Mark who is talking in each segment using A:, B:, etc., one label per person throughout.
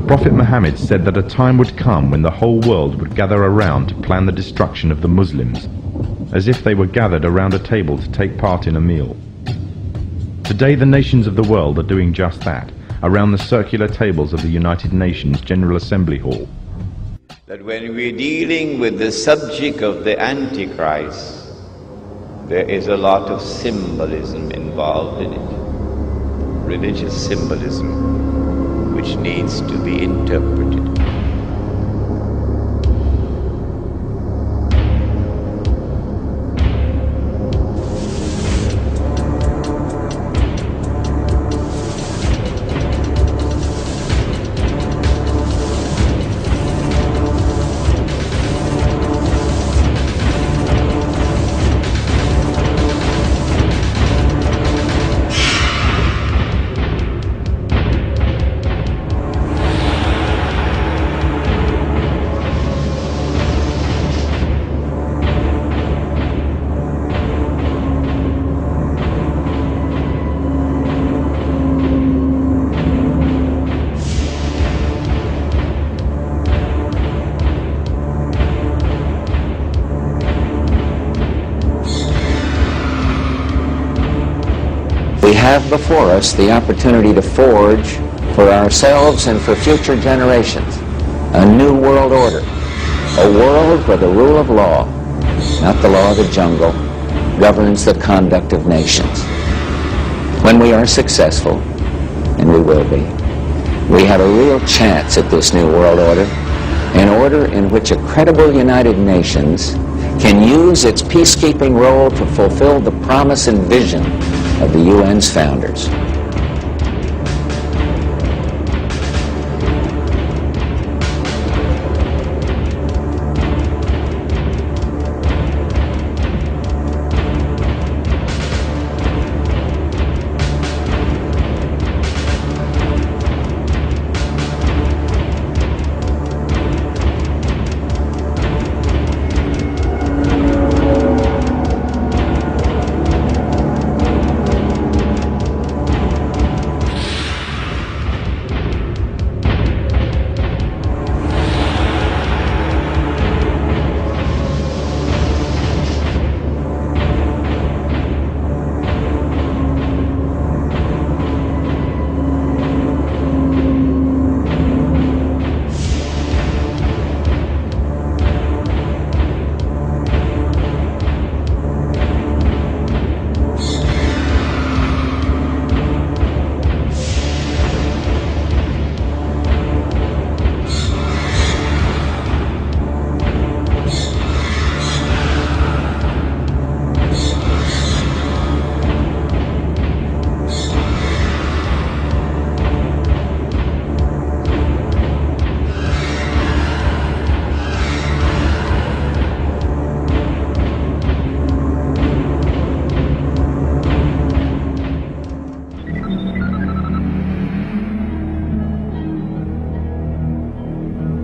A: Prophet Muhammad said that a time would come when the whole world would gather around to plan the destruction of the Muslims, as if they were gathered around a table to take part in a meal. Today the nations of the world are doing just that, around the circular tables of the United Nations General Assembly Hall.
B: That when we're dealing with the subject of the Antichrist, there is a lot of symbolism involved in it, religious symbolism, which needs to be interpreted.
C: We have before us the opportunity to forge for ourselves and for future generations a new world order, a world where the rule of law, not the law of the jungle, governs the conduct of nations. When we are successful, and we will be, we have a real chance at this new world order, an order in which a credible United Nations can use its peacekeeping role to fulfill the promise and vision of the UN's founders.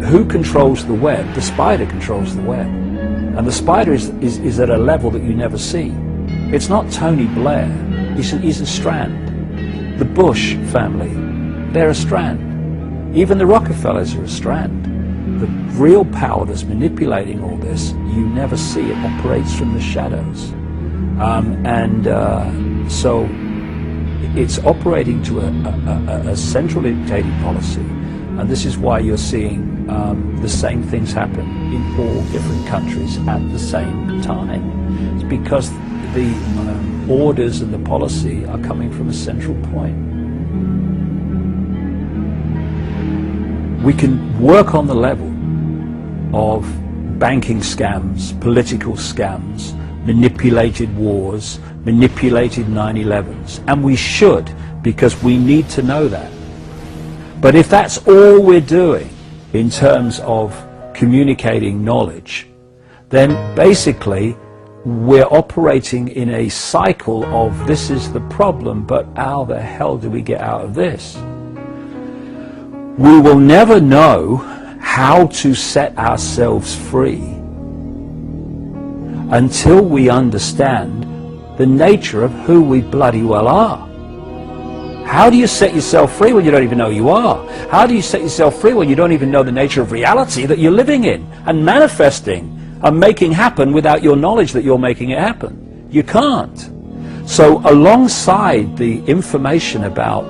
D: Who controls the web? The spider controls the web. And the spider is at a level that you never see. It's not Tony Blair, he's a strand. The Bush family, they're a strand. Even the Rockefellers are a strand. The real power that's manipulating all this, you never see. It operates from the shadows. So it's operating to a central dictating policy. And this is why you're seeing the same things happen in all different countries at the same time. It's because the orders and the policy are coming from a central point. We can work on the level of banking scams, political scams, manipulated wars, manipulated 9/11s, and we should, because we need to know that. But if that's all we're doing in terms of communicating knowledge, then basically we're operating in a cycle of this is the problem, but how the hell do we get out of this? We will never know how to set ourselves free until we understand the nature of who we bloody well are. How do you set yourself free when you don't even know you are? How do you set yourself free when you don't even know the nature of reality that you're living in and manifesting and making happen without your knowledge that you're making it happen? You can't. So alongside the information about,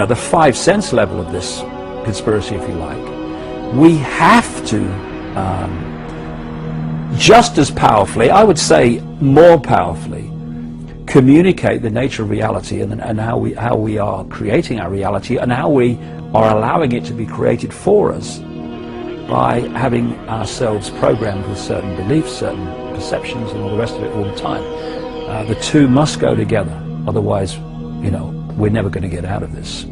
D: the 5 sense level of this conspiracy, if you like, we have to, just as powerfully, I would say more powerfully, communicate the nature of reality and how we are creating our reality and how we are allowing it to be created for us by having ourselves programmed with certain beliefs, certain perceptions and all the rest of it all the time. The two must go together, otherwise, we're never going to get out of this.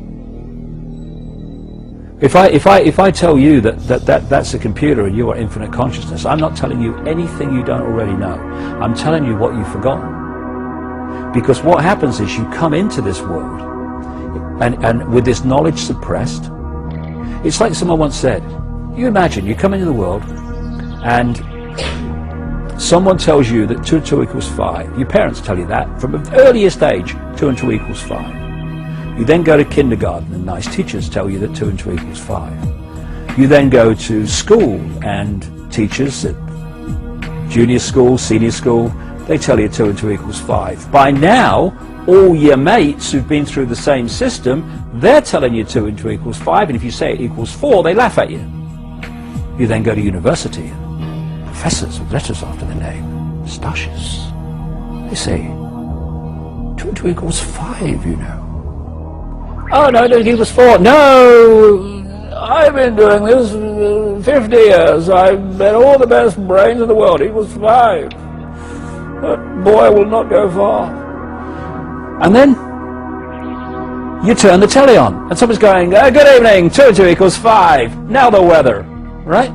D: If I tell you that's a computer and you are infinite consciousness, I'm not telling you anything you don't already know. I'm telling you what you've forgotten. Because what happens is you come into this world and with this knowledge suppressed, it's like someone once said, you imagine you come into the world and someone tells you that 2 and 2 equals 5. Your parents tell you that from the earliest age, 2 and 2 equals 5. You then go to kindergarten and nice teachers tell you that 2 and 2 equals 5. You then go to school and teachers at junior school, senior school, they tell you 2 and 2 equals 5. By now, all your mates who've been through the same system, they're telling you 2 and 2 equals 5, and if you say it equals 4, they laugh at you. You then go to university, and professors with letters after their name, moustaches, they say 2 and 2 equals 5, you know. Oh no, it equals 4. No, I've been doing this 50 years. I've met all the best brains in the world. It equals 5. But boy will not go far. And then you turn the telly on and someone's going, good evening, 2 and 2 equals 5. Now the weather, right?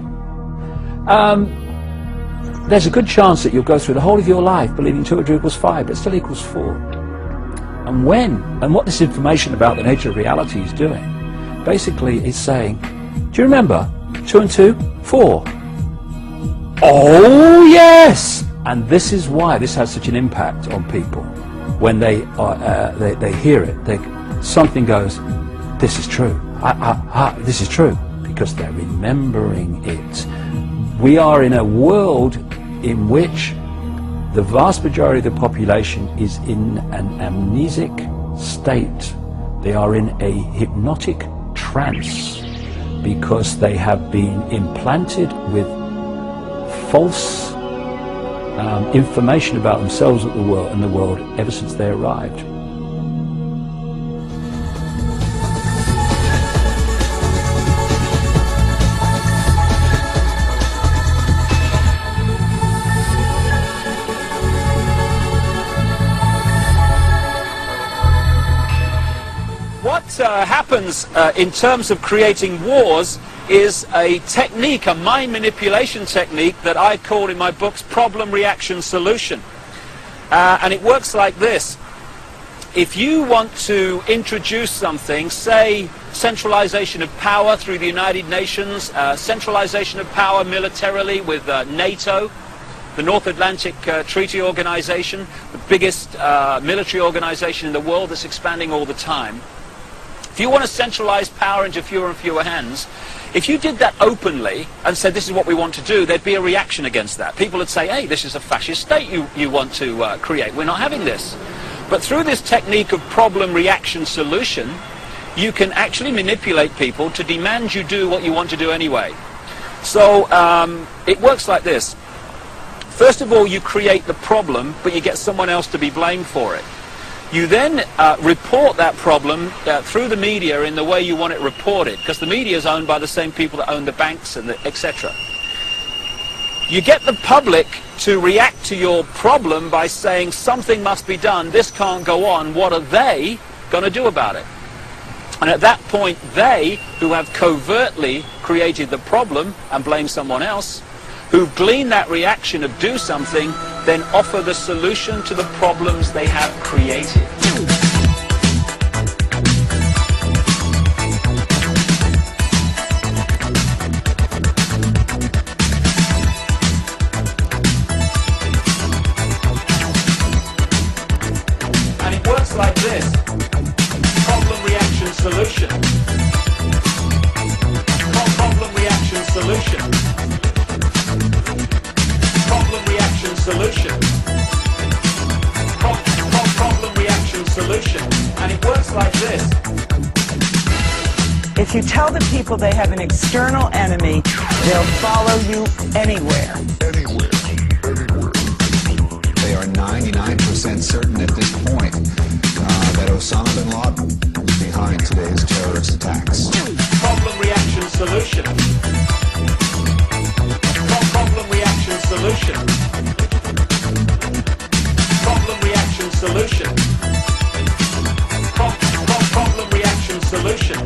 D: There's a good chance that you'll go through the whole of your life believing 2 and 2 equals 5, but it still equals 4. And what this information about the nature of reality is doing, basically is saying, do you remember 2 and 2, 4? Oh yes! And this is why this has such an impact on people. When they hear it, something goes, this is true. This is true, because they're remembering it. We are in a world in which the vast majority of the population is in an amnesic state. They are in a hypnotic trance because they have been implanted with false information about themselves and the world ever since they arrived. What happens in terms of creating wars is a technique, a mind manipulation technique that I call in my books problem, reaction, solution. And it works like this. If you want to introduce something, say centralization of power through the United Nations, centralization of power militarily with NATO, the North Atlantic Treaty Organization, the biggest military organization in the world that's expanding all the time. If you want to centralize power into fewer and fewer hands, if you did that openly and said this is what we want to do, there'd be a reaction against that. People would say, hey, this is a fascist state you want to create. We're not having this. But through this technique of problem, reaction, solution, you can actually manipulate people to demand you do what you want to do anyway. So it works like this. First of all, you create the problem, but you get someone else to be blamed for it. You then report that problem through the media in the way you want it reported, because the media is owned by the same people that own the banks and etc. You get the public to react to your problem by saying something must be done, this can't go on, what are they going to do about it? And at that point, they, who have covertly created the problem and blame someone else, who glean that reaction of do something, then offer the solution to the problems they have created. And it works like this. solution. Problem reaction solution. Problem reaction solution. Problem reaction solution. And it works like this.
E: If you tell the people they have an external enemy, they'll follow you anywhere.
F: They are 99% certain at this point that Osama bin Laden is behind today's terrorist attacks.
D: Problem reaction solution. Problem reaction solution. Problem reaction solution. Problem reaction solution.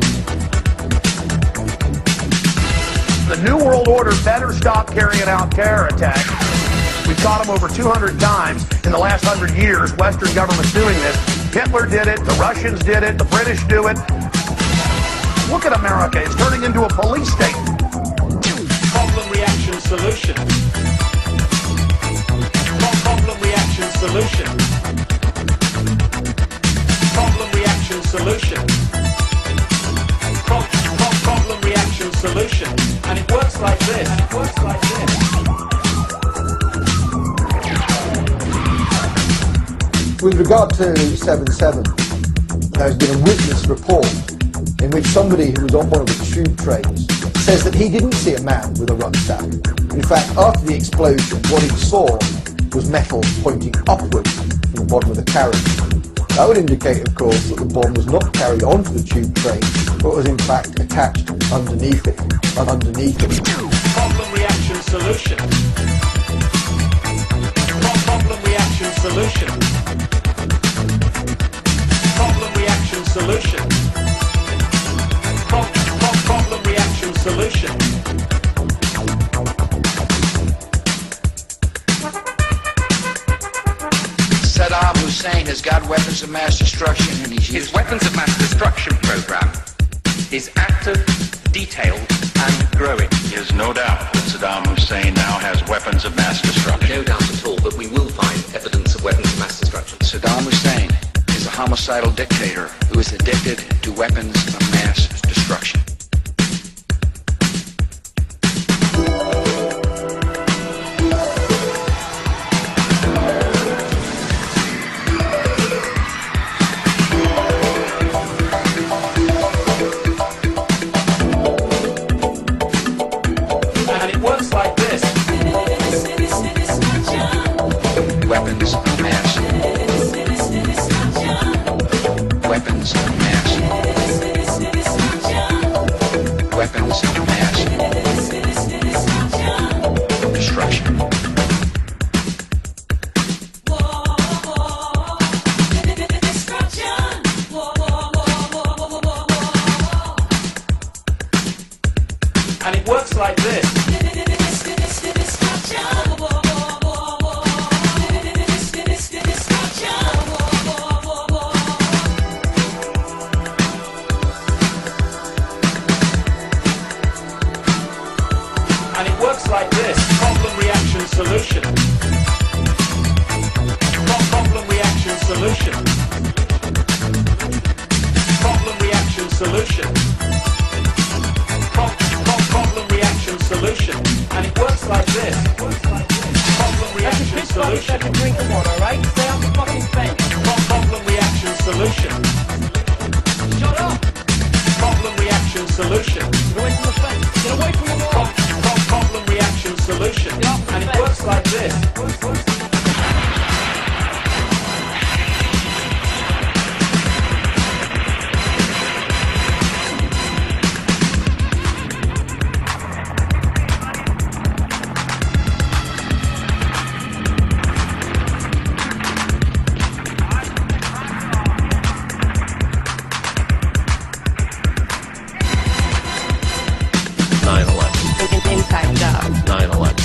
G: The New World Order better stop carrying out terror attacks. We've caught them over 200 times in the last 100 years. Western governments doing this. Hitler did it. The Russians did it. The British do it. Look at America. It's turning into a police state.
D: Problem reaction solution. Problem reaction solution. Problem reaction solution. Problem reaction solution. And it works like this.
H: With regard to 7/7, there's been a witness report in which somebody who was on one of the tube trains says that he didn't see a man with a rucksack. In fact, after the explosion, what he saw was metal pointing upwards from the bottom of the carriage. That would indicate, of course, that the bomb was not carried onto the tube train, but was in fact attached underneath it.
D: Problem reaction solution. Problem reaction solution. Problem reaction solution. Problem reaction solution.
I: Saddam Hussein has got weapons of mass destruction, and he's used...
J: His weapons of mass destruction program is active, detailed, and growing.
K: There's no doubt that Saddam Hussein now has weapons of mass destruction.
J: No doubt at all, but we will find evidence of weapons of mass destruction.
I: Saddam Hussein is a homicidal dictator who is addicted to weapons of mass destruction. Weapons of mass. Weapons of mass. Weapons of mass destruction.
D: And it works like this. Like this. Problem reaction solution. Problem reaction solution. Problem reaction solution. Problem reaction solution. And it works like this. Problem reaction solution.
E: That's a drink of water, right? Stay on the fucking fence.
D: Problem reaction solution.
E: Shut up!
D: Problem reaction solution.
E: Get away from the fence. Get away from the wall.
D: Problem reaction solution. And it works like this.
E: Inside job.
K: 9/11.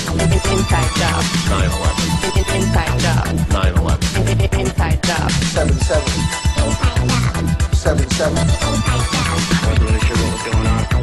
E: Inside job.
K: 9/11.
E: Inside job.
K: 9/11.
E: Inside job.
H: 7/7. 7/7.
I: I wasn't really sure what was going on.